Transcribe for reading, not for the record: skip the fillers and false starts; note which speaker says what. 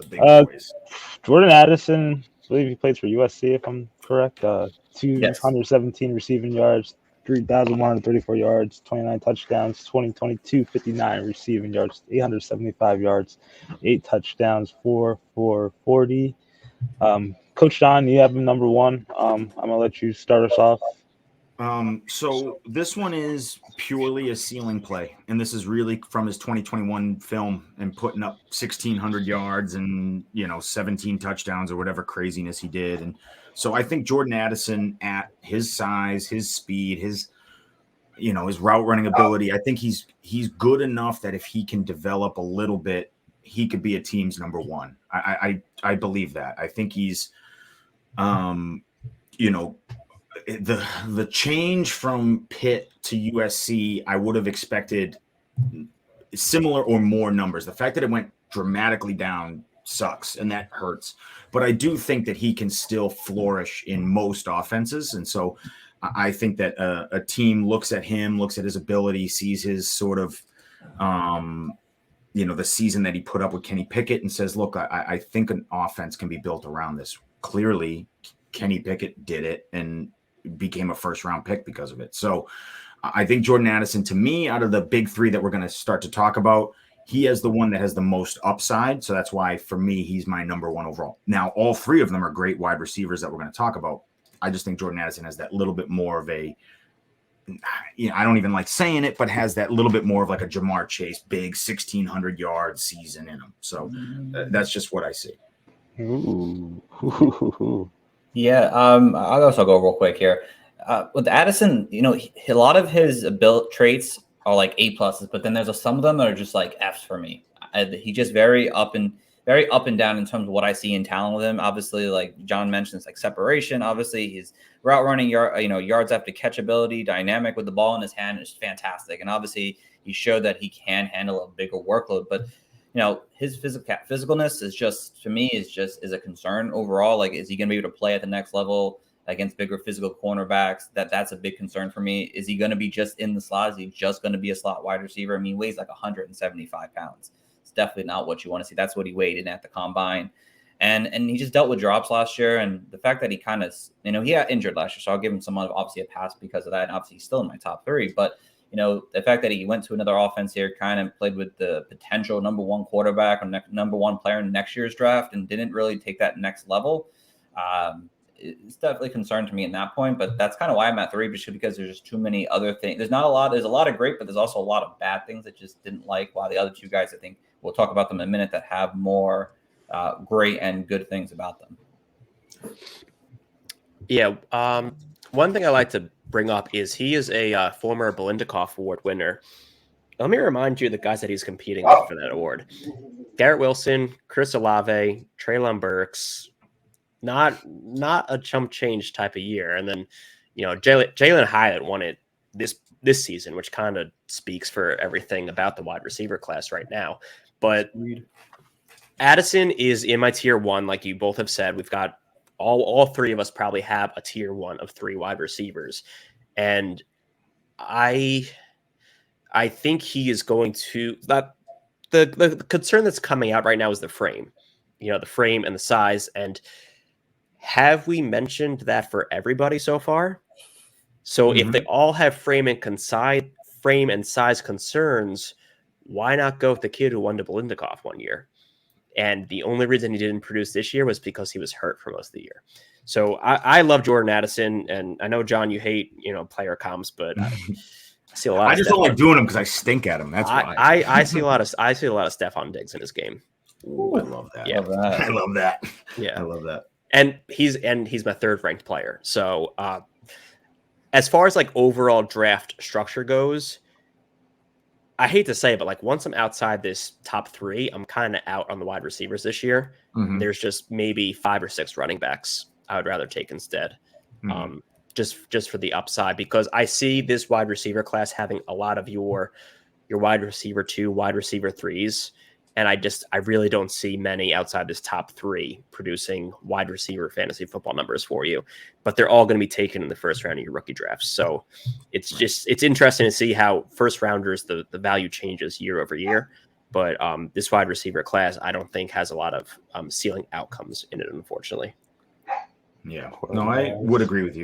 Speaker 1: the big boys.
Speaker 2: Jordan Addison, I believe he plays for USC, if I'm correct.
Speaker 3: Yes.
Speaker 2: 217 receiving yards, 3,134 yards, 29 touchdowns, 59 receiving yards, 875 yards, 8 touchdowns, 4 for 40. Coach Don, you have him number one. I'm gonna let you start us off.
Speaker 1: So this one is purely a ceiling play, and this is really from his 2021 film and putting up 1,600 yards and 17 touchdowns or whatever craziness he did. And so I think Jordan Addison, at his size, his speed, his route running ability, I think he's good enough that if he can develop a little bit, he could be a team's number one. I believe that. I think he's the change from Pitt to USC, I would have expected similar or more numbers. The fact that it went dramatically down sucks, and that hurts. But I do think that he can still flourish in most offenses. And so I think that a team looks at him, looks at his ability, sees his sort of, the season that he put up with Kenny Pickett and says, look, I think an offense can be built around this. Clearly, Kenny Pickett did it and became a first-round pick because of it. So I think Jordan Addison, to me, out of the big three that we're going to start to talk about, he is the one that has the most upside. So that's why, for me, he's my number one overall. Now, all three of them are great wide receivers that we're going to talk about. I just think Jordan Addison has that little bit more of a, I don't even like saying it, but has that little bit more of like a Jamar Chase, big 1,600-yard season in him. So that's just what I see.
Speaker 2: Ooh.
Speaker 3: Yeah, I'll also go real quick here. With Addison, a lot of his traits are like A pluses, but then there's some of them that are just like Fs for me. He just very up and down in terms of what I see in talent with him. Obviously, like John mentions, like separation. Obviously, his route running, yards after catch ability, dynamic with the ball in his hand is fantastic. And obviously, he showed that he can handle a bigger workload, but his physicalness is just, to me, is a concern overall. Like, is he going to be able to play at the next level against bigger physical cornerbacks? That's a big concern for me. Is he going to be just in the slot? Is he just going to be a slot wide receiver? I mean, he weighs like 175 pounds. It's definitely not what you want to see. That's what he weighed in at the combine. And he just dealt with drops last year. And the fact that he kind of, he got injured last year. So I'll give him obviously a pass because of that. And obviously he's still in my top three, but the fact that he went to another offense here, kind of played with the potential number one quarterback or number one player in next year's draft and didn't really take that next level. It's definitely a concern to me at that point, but that's kind of why I'm at 3, just because there's just too many other things. There's a lot of great, but there's also a lot of bad things that just didn't like, while the other two guys, I think we'll talk about them in a minute, that have more great and good things about them.
Speaker 4: Yeah. One thing I like to bring up is he is a former Belindikoff Award winner. Let me remind you of the guys that he's competing with for that award. Garrett Wilson, Chris Olave, Treylon Burks. Not a chump change type of year. And then, Jalen Hyatt won it this season, which kind of speaks for everything about the wide receiver class right now. But Addison is in my tier 1, like you both have said. We've got all three of us probably have a tier 1 of 3 wide receivers. And I think he is going to the concern that's coming out right now is the frame, the frame and the size. And have we mentioned that for everybody so far? So if they all have frame and size concerns, why not go with the kid who won the Belindikoff one year? And the only reason he didn't produce this year was because he was hurt for most of the year. So I love Jordan Addison, and I know, John, you hate player comps, but I see a lot.
Speaker 1: I just don't like doing them because I stink at them. That's why
Speaker 4: I see a lot of Stephon Diggs in his game.
Speaker 1: Ooh, I love that.
Speaker 4: Yeah,
Speaker 1: I love that.
Speaker 4: Yeah,
Speaker 1: I love that.
Speaker 4: And he's my 3rd ranked player. So as far as like overall draft structure goes, I hate to say it, but like once I'm outside this top 3, I'm kind of out on the wide receivers this year. There's just maybe 5 or 6 running backs I would rather take instead, just for the upside, because I see this wide receiver class having a lot of your wide receiver 2, wide receiver 3s. And I really don't see many outside this top 3 producing wide receiver fantasy football numbers for you, but they're all going to be taken in the first round of your rookie drafts. So it's interesting to see how first rounders, the value changes year over year. But this wide receiver class, I don't think has a lot of ceiling outcomes in it, unfortunately.
Speaker 1: Yeah, no, I would agree with you.